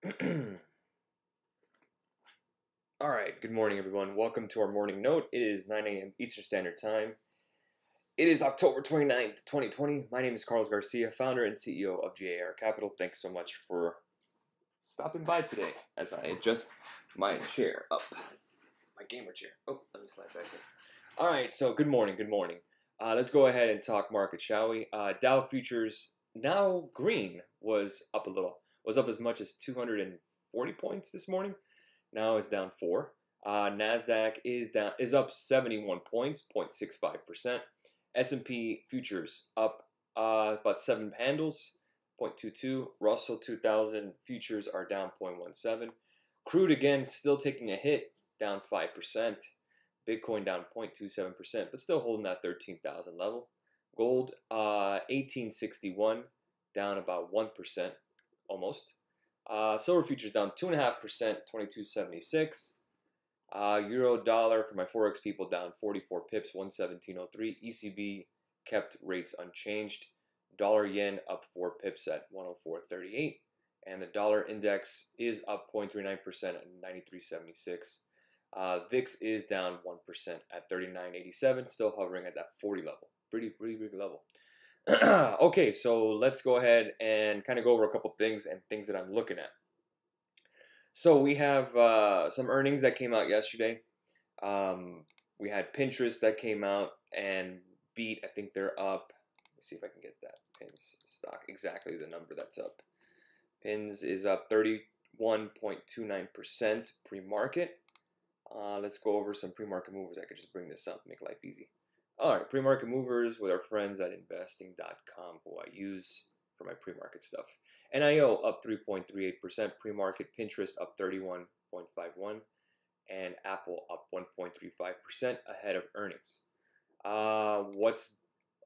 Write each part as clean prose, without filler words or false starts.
All right, good morning, everyone. Welcome to our morning note. It is 9 a.m. Eastern Standard Time. It is October 29th, 2020. My name is Carlos Garcia, founder and CEO of G.A.R Capital. Thanks so much for stopping by today as I adjust my chair up. My gamer chair. Oh, let me slide back in. All right, so good morning, good morning. Let's go ahead and talk market, shall we? Dow futures, now green, was up a little. Was up as much as 240 points this morning. Now it's down 4. Nasdaq is up 71 points, 0.65%. S&P futures up about 7 handles, 0.22. Russell 2000 futures are down 0.17. Crude again still taking a hit, down 5%. Bitcoin down 0.27%, but still holding that 13,000 level. Gold 1861, down about 1% almost. Silver futures down 2.5%, 2276. Euro dollar for my forex people down 44 pips, 117.03. ECB kept rates unchanged. Dollar yen up 4 pips at 104.38, and the dollar index is up 0.39% at 93.76. VIX is down 1% at 39.87, still hovering at that 40 level. Pretty big level. Okay, so let's go ahead and kind of go over a couple things that I'm looking at. So we have some earnings that came out yesterday. We had Pinterest that came out and beat. I think they're up. Let's see if I can get that Pins stock exactly the number that's up. Pins is up 31.29% pre-market. Let's go over some pre-market movers. I could just bring this up, make life easy. All right, pre-market movers with our friends at investing.com, who I use for my pre-market stuff. NIO up 3.38% pre-market, Pinterest up 31.51%, and Apple up 1.35% ahead of earnings. What's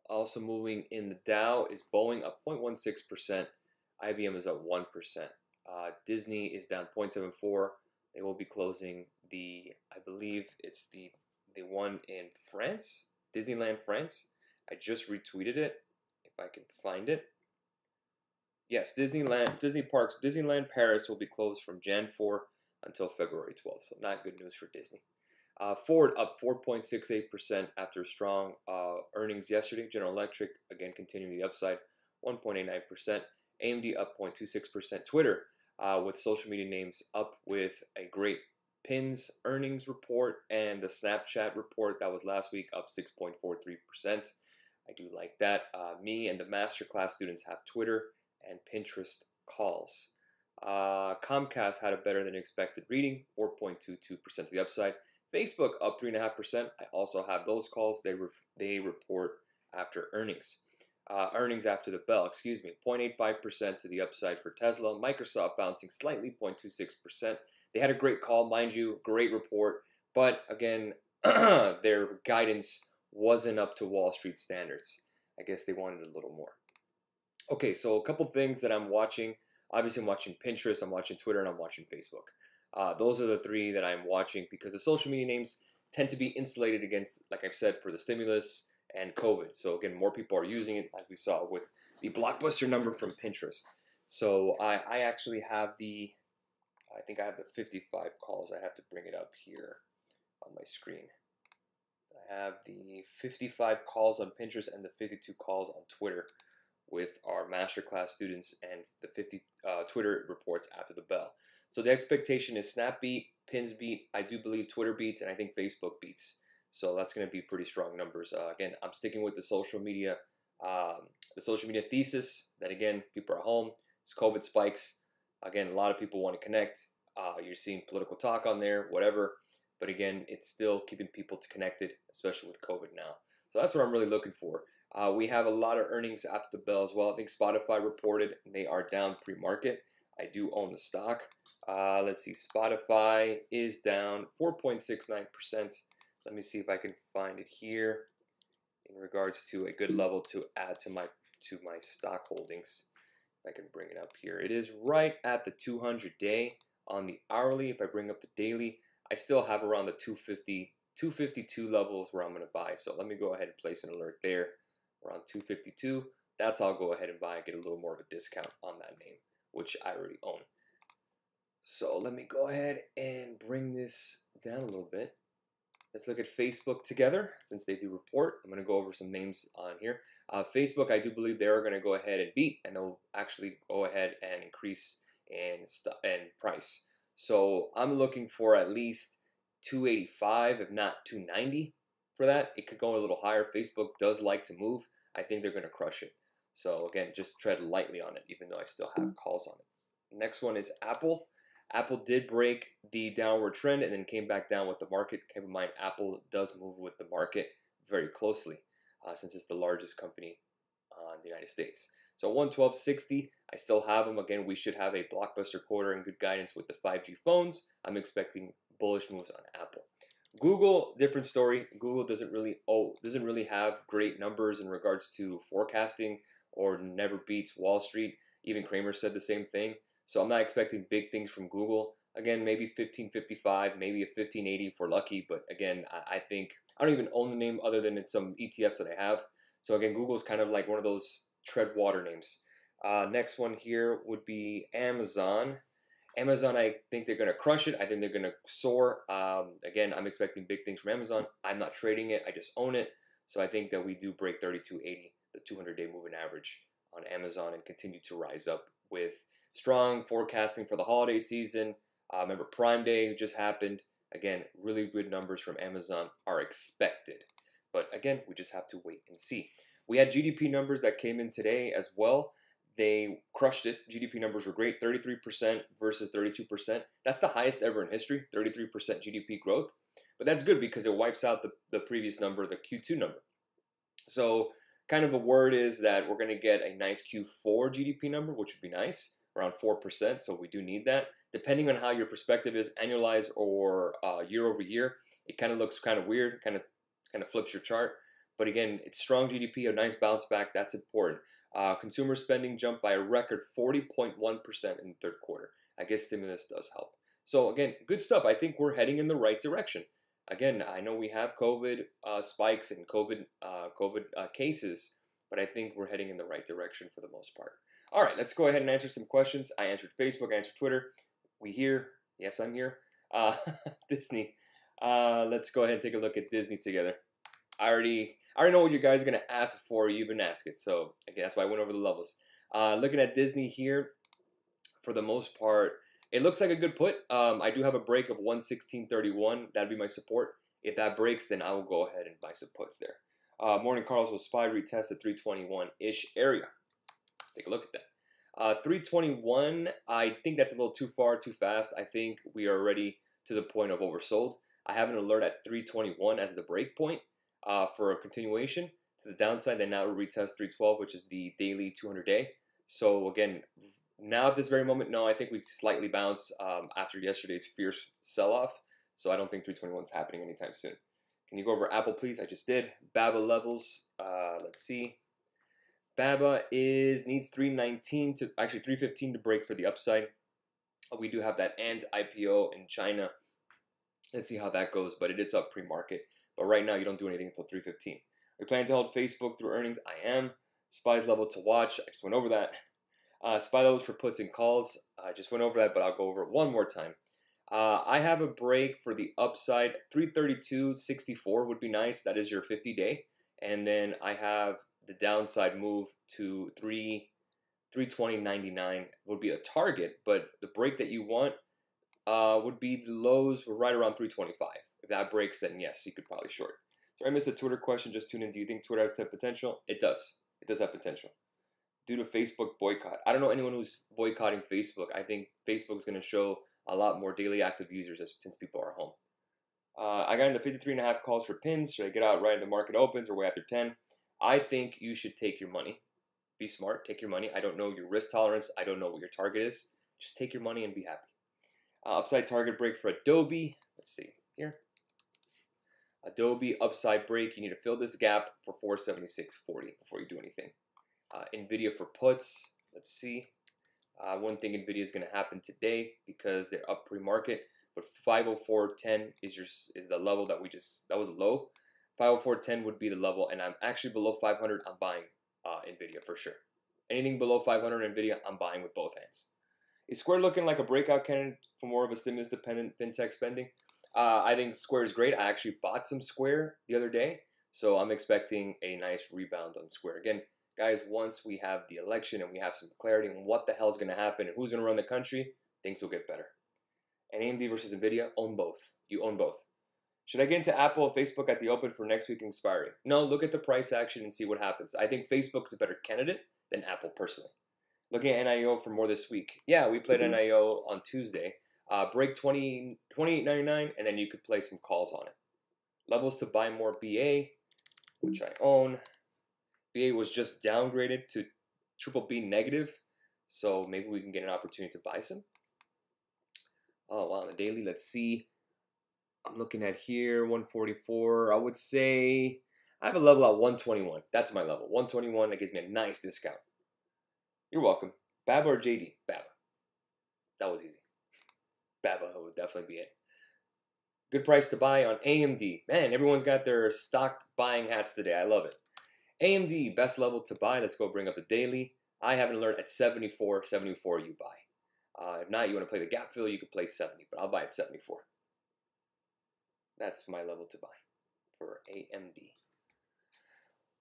also moving in the Dow is Boeing up 0.16%, IBM is up 1%. Disney is down 0.74%. They will be closing I believe it's the one in France. Disneyland France. I just retweeted it, if I can find it. Yes, Disneyland Paris will be closed from Jan 4 until February 12th, so not good news for Disney. Ford up 4.68% after strong earnings yesterday. General Electric, again, continuing the upside, 1.89%. AMD up 0.26%. Twitter, with social media names, up with a great Pins earnings report and the Snapchat report that was last week, up 6.43%. I do like that. Me and the masterclass students have Twitter and Pinterest calls. Comcast had a better than expected reading, 4.22% to the upside. Facebook up 3.5%. I also have those calls. They report after earnings. Earnings after the bell, 0.85% to the upside for Tesla. Microsoft bouncing slightly, 0.26%. They had a great call, mind you, great report, but again, their guidance wasn't up to Wall Street standards. I guess they wanted a little more. Okay, so a couple things that I'm watching. Obviously, I'm watching Pinterest, I'm watching Twitter, and I'm watching Facebook. Those are the three that I'm watching because the social media names tend to be insulated against, like I've said, for the stimulus and COVID. So again, more people are using it, as we saw with the blockbuster number from Pinterest. So I actually have I think I have the 55 calls. I have to bring it up here on my screen. I have the 55 calls on Pinterest and the 52 calls on Twitter with our masterclass students and the 50 Twitter reports after the bell. So the expectation is Snap beat, Pins beat. I do believe Twitter beats, and I think Facebook beats. So that's going to be pretty strong numbers. Again, I'm sticking with the social media thesis that, again, people are home. It's COVID spikes. Again, a lot of people want to connect. You're seeing political talk on there, whatever. But again, it's still keeping people connected, especially with COVID now. So that's what I'm really looking for. We have a lot of earnings after the bell as well. I think Spotify reported they are down pre-market. I do own the stock. Let's see. Spotify is down 4.69%. Let me see if I can find it here in regards to a good level to add to my stock holdings. If I can bring it up here. It is right at the 200-day on the hourly. If I bring up the daily, I still have around the 252 levels where I'm going to buy. So let me go ahead and place an alert there around 252. That's I'll go ahead and buy and get a little more of a discount on that name, which I already own. So let me go ahead and bring this down a little bit. Let's look at Facebook together since they do report. I'm going to go over some names on here. Facebook, I do believe they're going to go ahead and beat, and they'll actually go ahead and increase in price. So I'm looking for at least 285, if not 290 for that. It could go a little higher. Facebook does like to move. I think they're going to crush it. So again, just tread lightly on it, even though I still have calls on it. Next one is Apple. Apple did break the downward trend and then came back down with the market. Keep in mind, Apple does move with the market very closely since it's the largest company in the United States. So 112.60, I still have them. Again, we should have a blockbuster quarter and good guidance with the 5G phones. I'm expecting bullish moves on Apple. Google, different story. Google doesn't really have great numbers in regards to forecasting, or never beats Wall Street. Even Kramer said the same thing. So I'm not expecting big things from Google. Again, maybe 1555, maybe a 1580 if we're lucky. But again, I think I don't even own the name other than in some ETFs that I have. So again, Google's kind of like one of those tread water names. Next one here would be Amazon. Amazon, I think they're going to crush it. I think they're going to soar. Again, I'm expecting big things from Amazon. I'm not trading it. I just own it. So I think that we do break 3280, the 200-day moving average on Amazon, and continue to rise up with strong forecasting for the holiday season. Remember Prime Day just happened. Again, really good numbers from Amazon are expected. But again, we just have to wait and see. We had GDP numbers that came in today as well. They crushed it. GDP numbers were great, 33% versus 32%. That's the highest ever in history, 33% GDP growth. But that's good because it wipes out the previous number, the Q2 number. So kind of the word is that we're going to get a nice Q4 GDP number, which would be nice, around 4%. So we do need that. Depending on how your perspective is, annualized or year over year, it kind of looks kind of weird, kind of flips your chart. But again, it's strong GDP, a nice bounce back. That's important. Consumer spending jumped by a record 40.1% in the third quarter. I guess stimulus does help. So again, good stuff. I think we're heading in the right direction. Again, I know we have COVID spikes and COVID cases, but I think we're heading in the right direction for the most part. All right, let's go ahead and answer some questions. I answered Facebook, I answered Twitter. We here? Yes, I'm here. Disney. Let's go ahead and take a look at Disney together. I already know what you guys are going to ask before you even ask it. So again, that's why I went over the levels. Looking at Disney here, for the most part, it looks like a good put. I do have a break of 116.31. That'd be my support. If that breaks, then I will go ahead and buy some puts there. Morning Carlos will SPY retest at 321-ish area. Let's take a look at that. 321, I think that's a little too far, too fast. I think we are already to the point of oversold. I have an alert at 321 as the break point for a continuation to the downside. Then now it will retest 312, which is the daily 200-day. So again, now at this very moment, no, I think we slightly bounced after yesterday's fierce sell-off. So I don't think 321 is happening anytime soon. Can you go over Apple, please? I just did. BABA levels. Let's see. BABA needs 319 to actually 315 to break for the upside. We do have that and IPO in China. Let's see how that goes, but it is up pre-market. But right now, you don't do anything until 315. We plan to hold Facebook through earnings. I am. SPY's level to watch. I just went over that. SPY levels for puts and calls. I just went over that, but I'll go over it one more time. I have a break for the upside. 332.64 would be nice. That is your 50-day. And then I have the downside move to 320.99 would be a target. But the break that you want would be the lows right around 325. If that breaks, then yes, you could probably short. So I missed a Twitter question. Just tune in. Do you think Twitter has potential? It does. It does have potential. Due to Facebook boycott. I don't know anyone who's boycotting Facebook. I think Facebook is going to show a lot more daily active users since people are home. I got into 53.5 calls for pins. Should I get out right when the market opens or way after 10? I think you should take your money. Be smart. Take your money. I don't know your risk tolerance. I don't know what your target is. Just take your money and be happy. Upside target break for Adobe. Let's see here. Adobe upside break. You need to fill this gap for 476.40 before you do anything. NVIDIA for puts. Let's see. One thing NVIDIA is going to happen today because they're up pre-market, but 504.10 is the level that that was low. 504.10 would be the level, and I'm actually below 500. I'm buying NVIDIA for sure. Anything below 500 NVIDIA, I'm buying with both hands. Is Square looking like a breakout candidate for more of a stimulus-dependent fintech spending? I think Square is great. I actually bought some Square the other day, so I'm expecting a nice rebound on Square. Again, guys, once we have the election and we have some clarity on what the hell is going to happen and who's going to run the country, things will get better. And AMD versus NVIDIA, own both. You own both. Should I get into Apple or Facebook at the open for next week expiry? No, look at the price action and see what happens. I think Facebook's a better candidate than Apple personally. Looking at NIO for more this week. Yeah, we played NIO on Tuesday. Break 28.99, and then you could play some calls on it. Levels to buy more BA, which I own. BA was just downgraded to BBB negative, so maybe we can get an opportunity to buy some. Oh, wow, on the daily, let's see. I'm looking at here, 144. I would say I have a level at 121. That's my level. 121, that gives me a nice discount. You're welcome. Baba or JD? Baba. That was easy. Baba would definitely be it. Good price to buy on AMD. Man, everyone's got their stock buying hats today. I love it. AMD, best level to buy. Let's go bring up the daily. I have an alert at 74. 74 you buy. If not, you want to play the gap fill, you could play 70, but I'll buy at 74. That's my level to buy for AMD.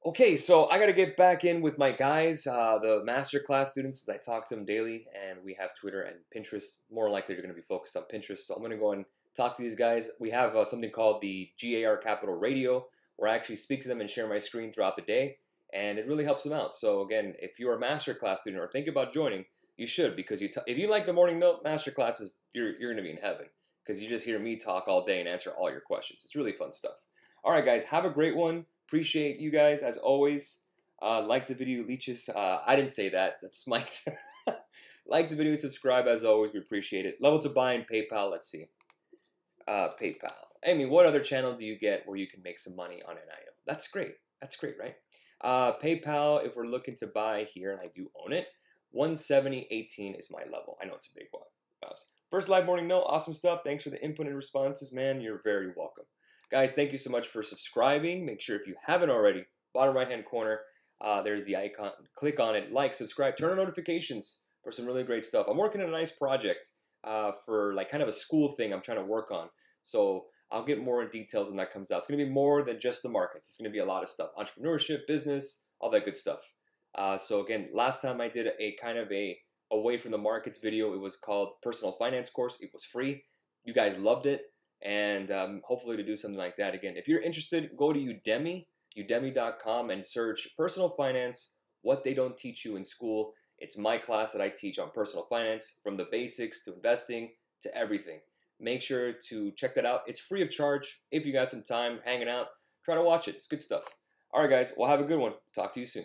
Okay, so I got to get back in with my guys, the masterclass students, as I talk to them daily, and we have Twitter and Pinterest. More likely they're going to be focused on Pinterest, so I'm going to go and talk to these guys. We have something called the GAR Capital Radio, where I actually speak to them and share my screen throughout the day, and it really helps them out. So again, if you're a masterclass student or think about joining, you should, because if you like the morning note masterclasses, you're going to be in heaven, because you just hear me talk all day and answer all your questions. It's really fun stuff. All right, guys, have a great one. Appreciate you guys, as always. Like the video, leeches. I didn't say that. That's Mike. Like the video, subscribe, as always. We appreciate it. Level to buy in PayPal. Let's see. PayPal. I mean, what other channel do you get where you can make some money on NIO? That's great. That's great, right? PayPal, if we're looking to buy here, and I do own it, 170.18 is my level. I know it's a big one. First live morning note, awesome stuff. Thanks for the input and responses, man. You're very welcome. Guys, thank you so much for subscribing. Make sure if you haven't already, bottom right-hand corner, there's the icon. Click on it, like, subscribe, turn on notifications for some really great stuff. I'm working on a nice project for like kind of a school thing I'm trying to work on. So I'll get more in details when that comes out. It's going to be more than just the markets. It's going to be a lot of stuff. Entrepreneurship, business, all that good stuff. So again, last time I did a kind of a away from the markets video. It was called Personal Finance Course. It was free. You guys loved it. And hopefully to do something like that again. If you're interested, go to udemy.com and search Personal Finance, What They Don't Teach You in School. It's my class that I teach on personal finance, from the basics to investing to everything. Make sure to check that out. It's free of charge. If you got some time hanging out, try to watch it. It's good stuff. All right, guys. Well, have a good one. Talk to you soon.